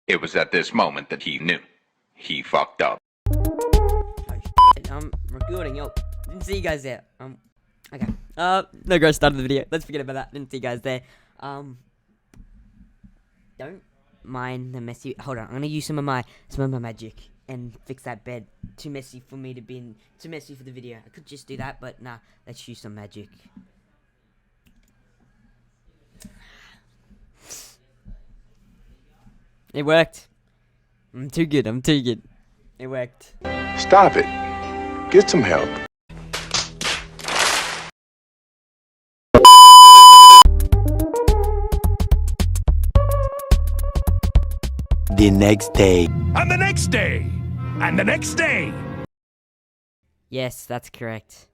It was at this moment that he knew. He fucked up. Oh shit, I'm recording, yo. Didn't see you guys there. Okay. No guys started the video. Let's forget about that. Didn't see you guys there. Don't mind the messy. Hold on, I'm gonna use some of my magic and fix that bed. Too messy for me to be in. Too messy for the video. I could just do that, but nah. Let's use some magic. It worked. I'm too good. It worked. Stop it. Get some help. The next day. And the next day. And the next day. Yes, that's correct.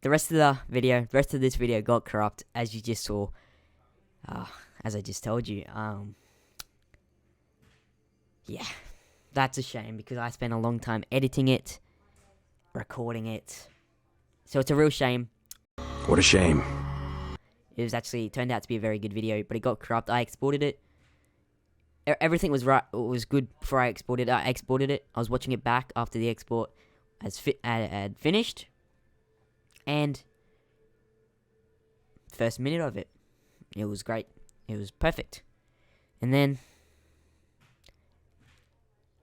The rest of this video got corrupt, as you just saw. As I just told you. Yeah, that's a shame because I spent a long time editing it, recording it. So it's a real shame. What a shame. It turned out to be a very good video, but it got corrupt. I exported it. Everything was right. It was good before I exported it. I exported it. I was watching it back after the export had finished. And first minute of it was great. It was perfect. And then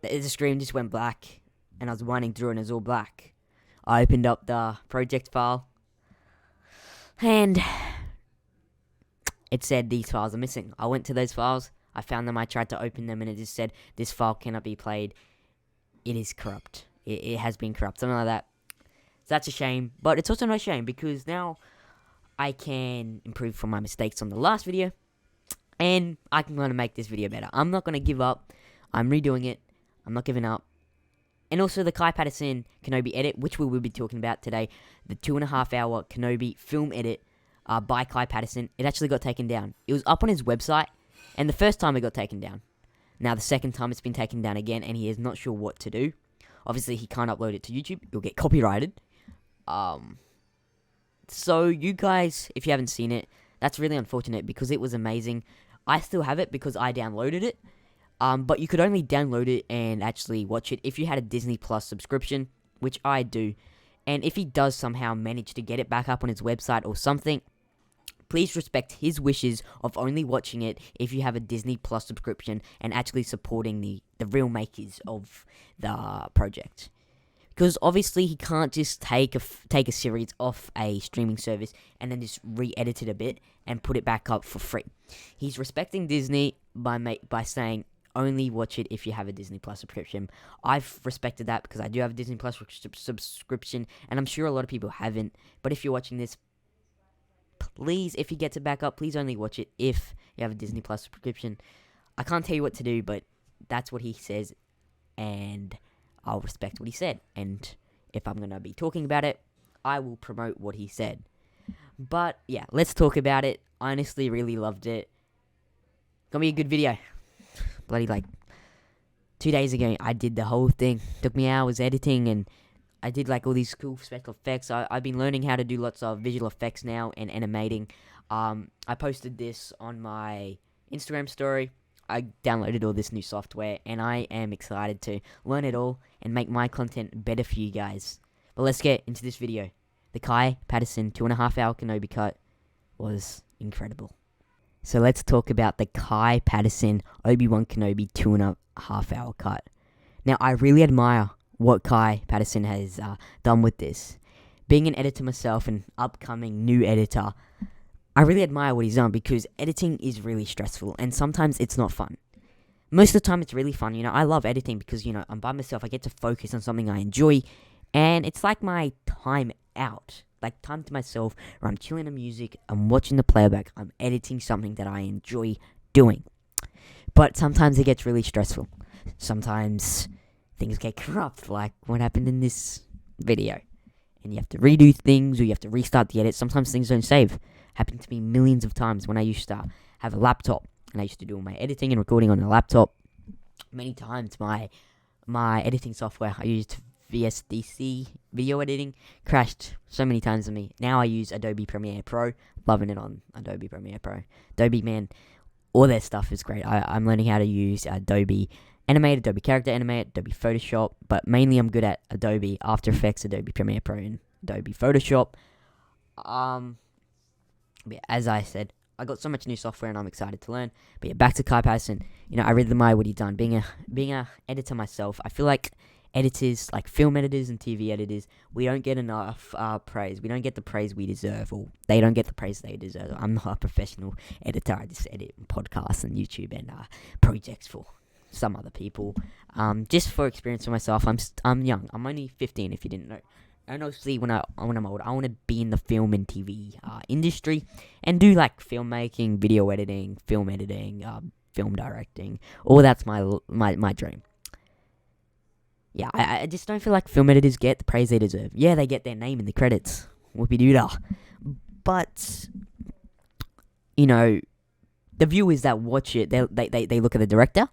the screen just went black, and I was winding through and it was all black. I opened up the project file, and it said these files are missing. I went to those files, I found them, I tried to open them, and it just said this file cannot be played. It is corrupt. It has been corrupt, something like that. So that's a shame, but it's also no shame because now I can improve from my mistakes on the last video, and I can kind of make this video better. I'm not going to give up. I'm redoing it. I'm not giving up. And also the Kai Patterson Kenobi edit, which we will be talking about today. The 2.5 hour Kenobi film edit by Kai Patterson. It actually got taken down. It was up on his website, and the first time it got taken down. Now the second time it's been taken down again, and he is not sure what to do. Obviously he can't upload it to YouTube. It'll get copyrighted. So you guys, if you haven't seen it, that's really unfortunate because it was amazing. I still have it because I downloaded it. But you could only download it and actually watch it if you had a Disney Plus subscription, which I do. And if he does somehow manage to get it back up on his website or something, please respect his wishes of only watching it if you have a Disney Plus subscription and actually supporting the real makers of the project. Because obviously he can't just take a series off a streaming service and then just re-edit it a bit and put it back up for free. He's respecting Disney by saying only watch it if you have a Disney Plus subscription. I've respected that because I do have a Disney Plus subscription, and I'm sure a lot of people haven't. But if you're watching this, please, if he gets it back up, please only watch it if you have a Disney Plus subscription. I can't tell you what to do, but that's what he says, and I'll respect what he said. And if I'm going to be talking about it, I will promote what he said. But yeah, let's talk about it. I honestly really loved it. Gonna be a good video. Bloody 2 days ago, I did the whole thing. Took me hours editing, and I did all these cool special effects. I've been learning how to do lots of visual effects now and animating. I posted this on my Instagram story. I downloaded all this new software, and I am excited to learn it all and make my content better for you guys. But let's get into this video. The Kai Patterson 2.5 hour Kenobi cut was incredible. So let's talk about the Kai Patterson Obi-Wan Kenobi 2.5 hour cut. Now, I really admire what Kai Patterson has done with this. Being an editor myself, an upcoming new editor, I really admire what he's done because editing is really stressful and sometimes it's not fun. Most of the time it's really fun. I love editing because, I'm by myself. I get to focus on something I enjoy, and it's like my time out. Like time to myself, where I'm chilling to music, I'm watching the playback, I'm editing something that I enjoy doing. But sometimes it gets really stressful. Sometimes things get corrupt, like what happened in this video. And you have to redo things, or you have to restart the edit. Sometimes things don't save. Happened to me millions of times when I used to have a laptop, and I used to do all my editing and recording on a laptop. Many times my editing software I used VSDC video editing crashed so many times on me. Now I use Adobe Premiere Pro, loving it on Adobe Premiere Pro. Adobe, man, all their stuff is great. I'm learning how to use Adobe Animate, Adobe Character Animate, Adobe Photoshop, but mainly I'm good at Adobe After Effects, Adobe Premiere Pro, and Adobe Photoshop. Yeah, as I said, I got so much new software and I'm excited to learn. But yeah, back to Kai Patterson. I really admire what he's done. Being a editor myself, I feel like editors, like film editors and TV editors, we don't get enough praise. We don't get the praise we deserve, or they don't get the praise they deserve. I'm not a professional editor. I just edit podcasts and YouTube and projects for some other people. Just for experience for myself, I'm young. I'm only 15, if you didn't know. And obviously, when I'm old, I want to be in the film and TV industry and do like filmmaking, video editing, film editing, film directing. All that's my dream. Yeah, I just don't feel like film editors get the praise they deserve. Yeah, they get their name in the credits. Whoopie-doo-dah. But, the viewers that watch it, they look at the director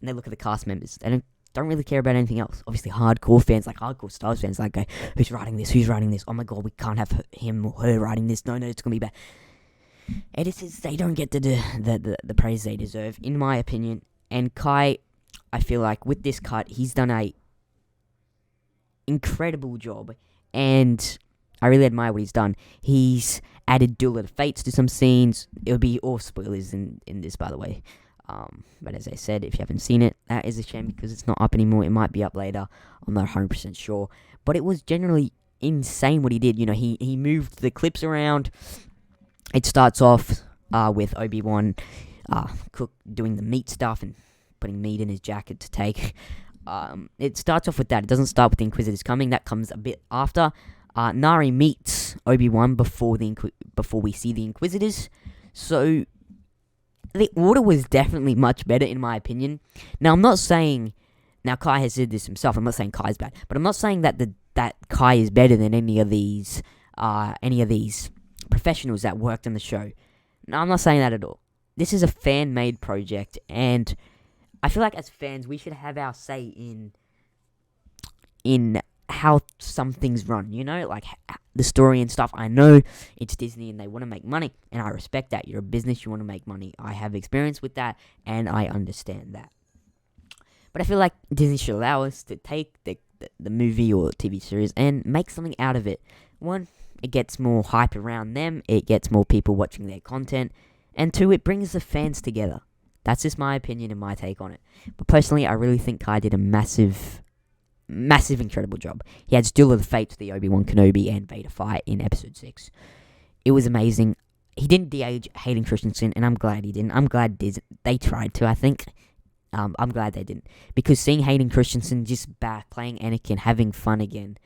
and they look at the cast members. They don't really care about anything else. Obviously, hardcore fans, like hardcore Star Wars fans, like, go, who's writing this? Oh my god, we can't have him or her writing this. No, it's gonna be bad. Editors, they don't get the praise they deserve, in my opinion. And Kai, I feel like with this cut, he's done a incredible job, and I really admire what he's done. He's added Duel of the Fates to some scenes. It'll be all spoilers in this, by the way. But as I said, if you haven't seen it, that is a shame because it's not up anymore. It might be up later. I'm not 100% sure. But it was generally insane what he did. He moved the clips around. It starts off with Obi-Wan Cook doing the meat stuff and putting meat in his jacket to take. It starts off with that. It doesn't start with the Inquisitors coming. That comes a bit after. Nari meets Obi-Wan before we see the Inquisitors. So the order was definitely much better, in my opinion. Now, I'm not saying... Now, Kai has said this himself. I'm not saying Kai's bad. But I'm not saying that that Kai is better than any of these professionals that worked on the show. No, I'm not saying that at all. This is a fan-made project, and I feel like as fans, we should have our say in how some things run, like the story and stuff. I know it's Disney and they want to make money, and I respect that. You're a business, you want to make money. I have experience with that, and I understand that. But I feel like Disney should allow us to take the movie or TV series and make something out of it. One, it gets more hype around them, it gets more people watching their content, and two, it brings the fans together. That's just my opinion and my take on it. But personally, I really think Kai did a massive, incredible job. He had Duel of the Fates, the Obi-Wan Kenobi and Vader fight in Episode 6. It was amazing. He didn't de-age Hayden Christensen, and I'm glad he didn't. I'm glad they tried to, I think. I'm glad they didn't. Because seeing Hayden Christensen just back, playing Anakin, having fun again,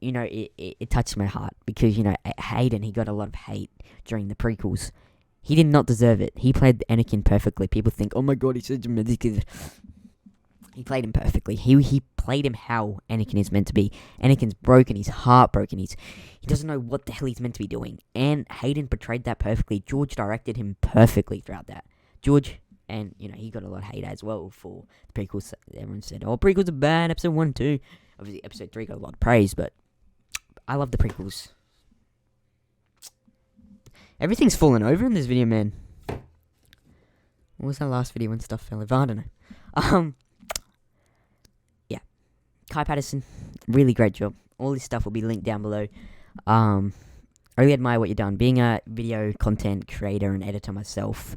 it touched my heart. Because, Hayden, he got a lot of hate during the prequels. He did not deserve it. He played Anakin perfectly. People think, oh my god, he's such a ridiculous. He played him perfectly. He played him how Anakin is meant to be. Anakin's broken. He's heartbroken. He doesn't know what the hell he's meant to be doing. And Hayden portrayed that perfectly. George directed him perfectly throughout that. George, and he got a lot of hate as well for the prequels. Everyone said, oh, prequels are bad. Episode 1 and 2. Obviously, Episode 3 got a lot of praise, but I love the prequels. Everything's fallen over in this video, man. What was that last video when stuff fell over? I don't know. Yeah. Kai Patterson, really great job. All this stuff will be linked down below. I really admire what you've done. Being a video content creator and editor myself,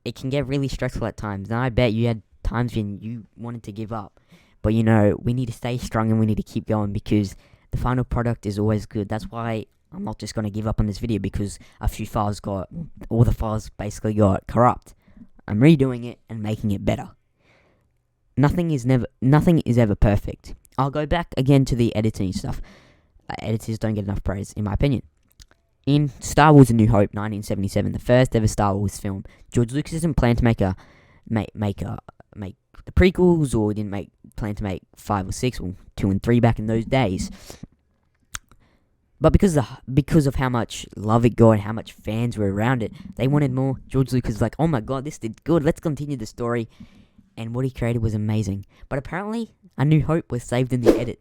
it can get really stressful at times. And I bet you had times when you wanted to give up. But, we need to stay strong and we need to keep going because the final product is always good. That's why I'm not just going to give up on this video because all the files basically got corrupt. I'm redoing it and making it better. Nothing is ever perfect. I'll go back again to the editing stuff. Editors don't get enough praise, in my opinion. In Star Wars: A New Hope, 1977, the first ever Star Wars film, George Lucas didn't plan to make the prequels, or didn't plan to make 5 or 6 or 2 and 3 back in those days. But because of how much love it got and how much fans were around it, they wanted more. George Lucas was like, oh my god, this did good, let's continue the story. And what he created was amazing. But apparently, A New Hope was saved in the edit.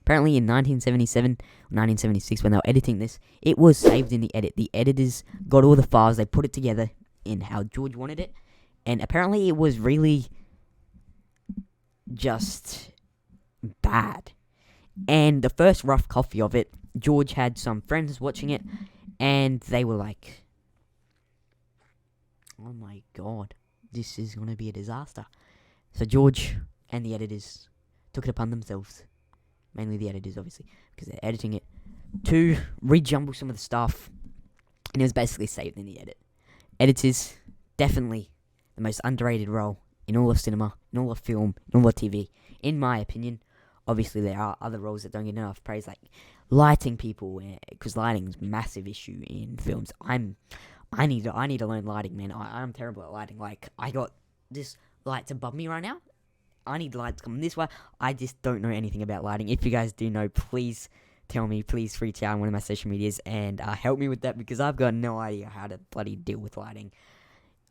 Apparently in 1977 or 1976, when they were editing this, it was saved in the edit. The editors got all the files, they put it together, in how George wanted it, and apparently it was really just bad. And the first rough copy of it, George had some friends watching it, and they were like, "Oh my god, this is gonna be a disaster." So George and the editors took it upon themselves, mainly the editors, obviously, because they're editing it, to rejumble some of the stuff, and it was basically saved in the edit. Editors, definitely the most underrated role in all of cinema, in all of film, in all of TV, in my opinion. Obviously, there are other roles that don't get enough praise, like lighting people, because lighting's a massive issue in films. I need to learn lighting, man. I'm terrible at lighting. Like, I got this lights above me right now. I need lights coming this way. I just don't know anything about lighting. If you guys do know, please tell me. Please reach out on one of my social medias and help me with that, because I've got no idea how to bloody deal with lighting.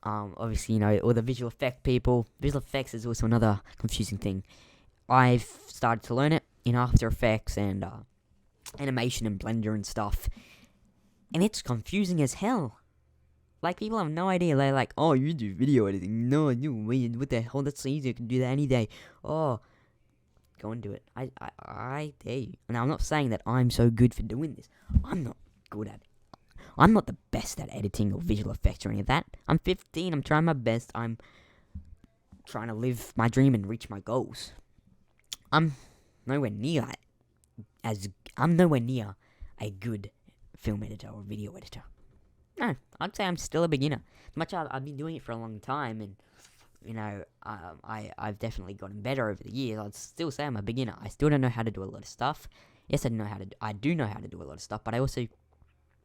Obviously, all the visual effect people. Visual effects is also another confusing thing. I've started to learn it in After Effects and animation and Blender and stuff, and it's confusing as hell. Like, people have no idea. They're like, "Oh, you do video editing? No, what the hell? That's easy. You can do that any day." Oh, go and do it. I dare you. Now, I'm not saying that I'm so good for doing this. I'm not good at it. I'm not the best at editing or visual effects or any of that. I'm 15. I'm trying my best. I'm trying to live my dream and reach my goals. I'm nowhere near a good film editor or video editor. No, I'd say I'm still a beginner. Much I've been doing it for a long time, and I've definitely gotten better over the years. I'd still say I'm a beginner. I still don't know how to do a lot of stuff. Yes, I do know how to do a lot of stuff, but I also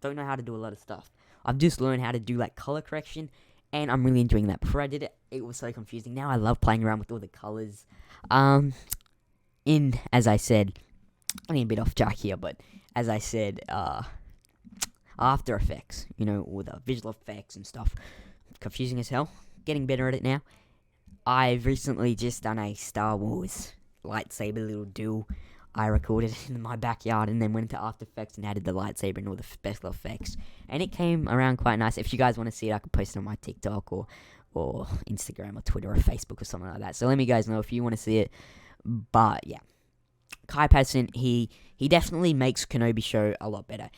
don't know how to do a lot of stuff. I've just learned how to do like color correction, and I'm really enjoying that. Before I did it, it was so confusing. Now I love playing around with all the colors. As I said, I'm a bit off track here, but as I said, After Effects, all the visual effects and stuff, confusing as hell. Getting better at it now. I've recently just done a Star Wars lightsaber little duel. I recorded it in my backyard and then went into After Effects and added the lightsaber and all the special effects, and it came around quite nice. If you guys want to see it, I can post it on my TikTok or Instagram or Twitter or Facebook or something like that. So let me guys know if you want to see it. But yeah, Kai Patterson, he definitely makes Kenobi show a lot better.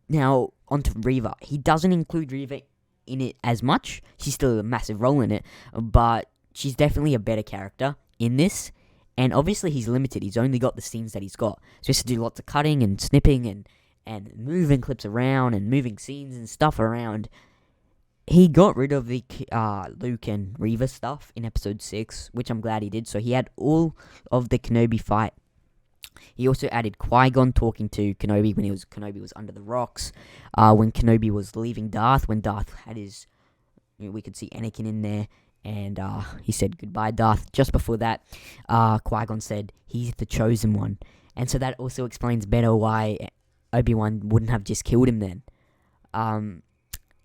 Now onto Reva. He doesn't include Reva in it as much. She's still a massive role in it, but she's definitely a better character in this. And obviously he's limited. He's only got the scenes that he's got. So he has to do lots of cutting and snipping and moving clips around and moving scenes and stuff around. He got rid of the Luke and Reva stuff in episode 6, which I'm glad he did. So he had all of the Kenobi fight. He also added Qui-Gon talking to Kenobi when Kenobi was under the rocks. When Kenobi was leaving Darth, when Darth had his... we could see Anakin in there. And he said goodbye, Darth. Just before that, Qui-Gon said he's the chosen one. And so that also explains better why Obi-Wan wouldn't have just killed him then.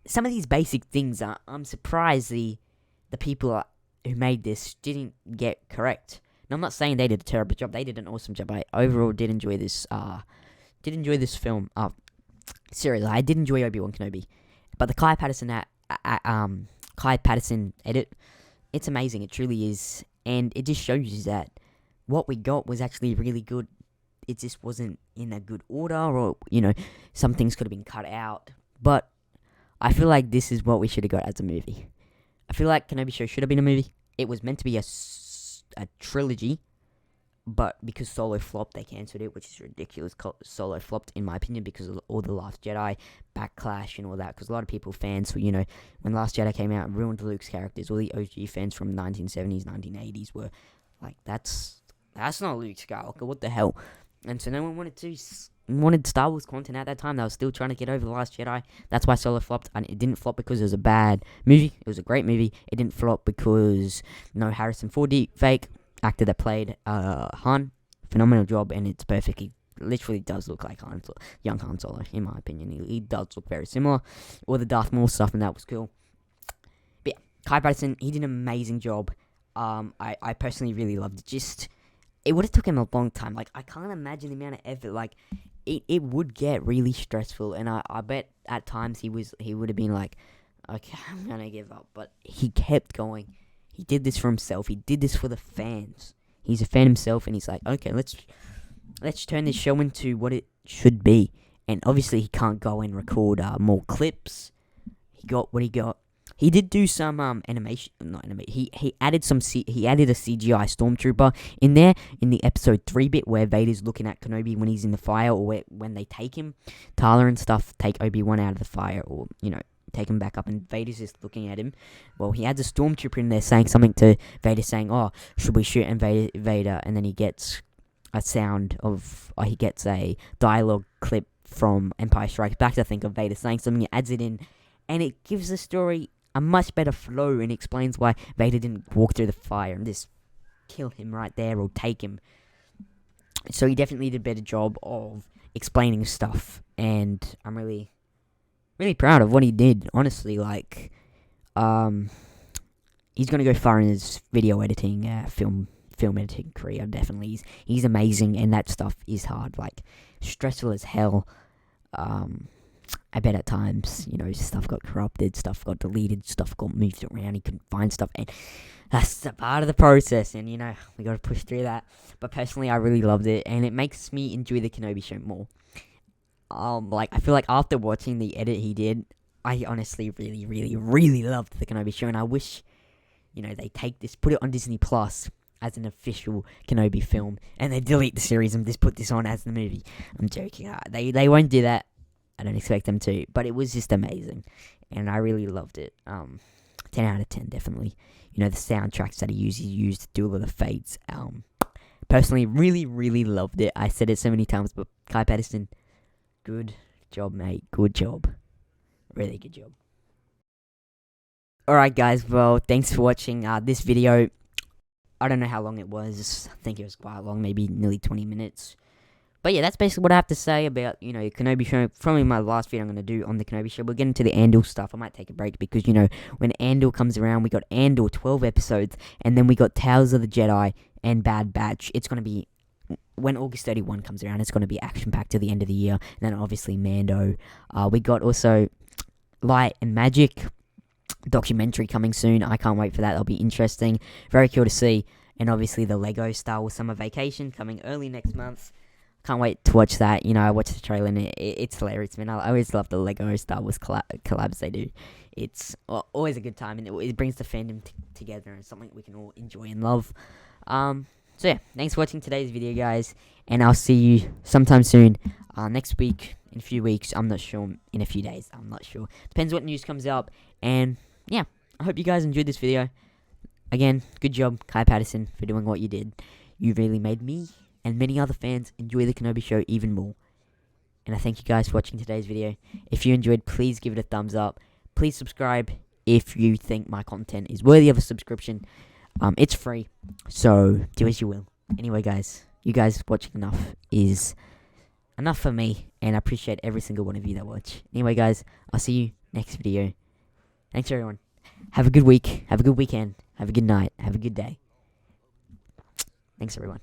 Some of these basic things, I'm surprised the people who made this didn't get correct. Now, I'm not saying they did a terrible job. They did an awesome job. I overall did enjoy this. Film. Seriously, I did enjoy Obi-Wan Kenobi. But the Kai Patterson edit, it's amazing. It truly is, and it just shows you that what we got was actually really good. It just wasn't in a good order, or some things could have been cut out. But I feel like this is what we should have got as a movie. I feel like Kenobi Show should have been a movie. It was meant to be a trilogy, but because Solo flopped, they cancelled it, which is ridiculous. Solo flopped, in my opinion, because of all the Last Jedi backlash and all that. Because a lot of people, fans, when Last Jedi came out and ruined Luke's characters, all the OG fans from 1970s, 1980s were like, that's not Luke Skywalker, what the hell? And so no one wanted Star Wars content at that time. They were still trying to get over The Last Jedi. That's why Solo flopped. And it didn't flop because it was a bad movie. It was a great movie. It didn't flop because no Harrison Ford fake actor that played Han. Phenomenal job, and it's perfectly, literally does look like young Han Solo, in my opinion. He does look very similar. All the Darth Maul stuff, and that was cool. But yeah, Kai Patterson, he did an amazing job. I personally really loved it. It would have took him a long time. Like, I can't imagine the amount of effort. Like, it would get really stressful, and I bet at times he would have been like, okay, I'm gonna give up. But he kept going. He did this for himself. He did this for the fans. He's a fan himself, and he's like, okay, let's turn this show into what it should be. And obviously, he can't go and record more clips. He got what he got. He did do some animation, not animation. He added he added a CGI stormtrooper in there in the episode 3 bit where Vader's looking at Kenobi when he's in the fire, or when they take him, Tala and stuff take Obi-Wan out of the fire, or take him back up, and Vader's just looking at him. Well, he adds a stormtrooper in there saying something to Vader, saying, "Oh, should we shoot?" And Vader, and then he gets a sound of, he gets a dialogue clip from Empire Strikes Back, I think, of Vader saying something. He adds it in, and it gives the story a much better flow, and explains why Vader didn't walk through the fire and just kill him right there or take him. So he definitely did a better job of explaining stuff, and I'm really proud of what he did, honestly. Like, he's gonna go far in his video editing, film editing career, definitely. He's amazing, and that stuff is hard, like, stressful as hell. I bet at times, stuff got corrupted, stuff got deleted, stuff got moved around, he couldn't find stuff, and that's a part of the process, and, we gotta push through that. But personally, I really loved it, and it makes me enjoy the Kenobi show more. I feel like after watching the edit he did, I honestly really, really, really loved the Kenobi show, and I wish, they take this, put it on Disney Plus as an official Kenobi film, and they delete the series and just put this on as the movie. I'm joking. They won't do that. I don't expect them to, but it was just amazing, and I really loved it. 10 out of 10, definitely. The soundtracks that he used Duel of the Fates. Personally, really, really loved it. I said it so many times, but Kai Patterson, good job, mate. Good job. Really good job. Alright, guys. Well, thanks for watching this video. I don't know how long it was. I think it was quite long, maybe nearly 20 minutes. But yeah, that's basically what I have to say about, Kenobi show. Probably my last video I'm going to do on the Kenobi show. We'll get into the Andor stuff. I might take a break because, when Andor comes around, we got Andor 12 episodes, and then we got Tales of the Jedi and Bad Batch. It's going to be, when August 31 comes around, it's going to be action-packed to the end of the year. And then obviously Mando. We got also Light and Magic documentary coming soon. I can't wait for that. That'll be interesting. Very cool to see. And obviously the Lego Star Wars Summer Vacation coming early next month. Can't wait to watch that. I watched the trailer, and it's hilarious, man. I always love the Lego Star Wars collabs they do. It's always a good time, and it brings the fandom together, and something we can all enjoy and love. So yeah, thanks for watching today's video, guys, and I'll see you sometime soon. Next week, in a few weeks, I'm not sure. In a few days, I'm not sure. Depends what news comes up, and yeah, I hope you guys enjoyed this video. Again, good job, Kai Patterson, for doing what you did. You really made me and many other fans enjoy the Kenobi show even more. And I thank you guys for watching today's video. If you enjoyed, please give it a thumbs up. Please subscribe if you think my content is worthy of a subscription. It's free, so do as you will. Anyway, guys, you guys watching enough is enough for me, and I appreciate every single one of you that watch. Anyway, guys, I'll see you next video. Thanks, everyone. Have a good week. Have a good weekend. Have a good night. Have a good day. Thanks, everyone.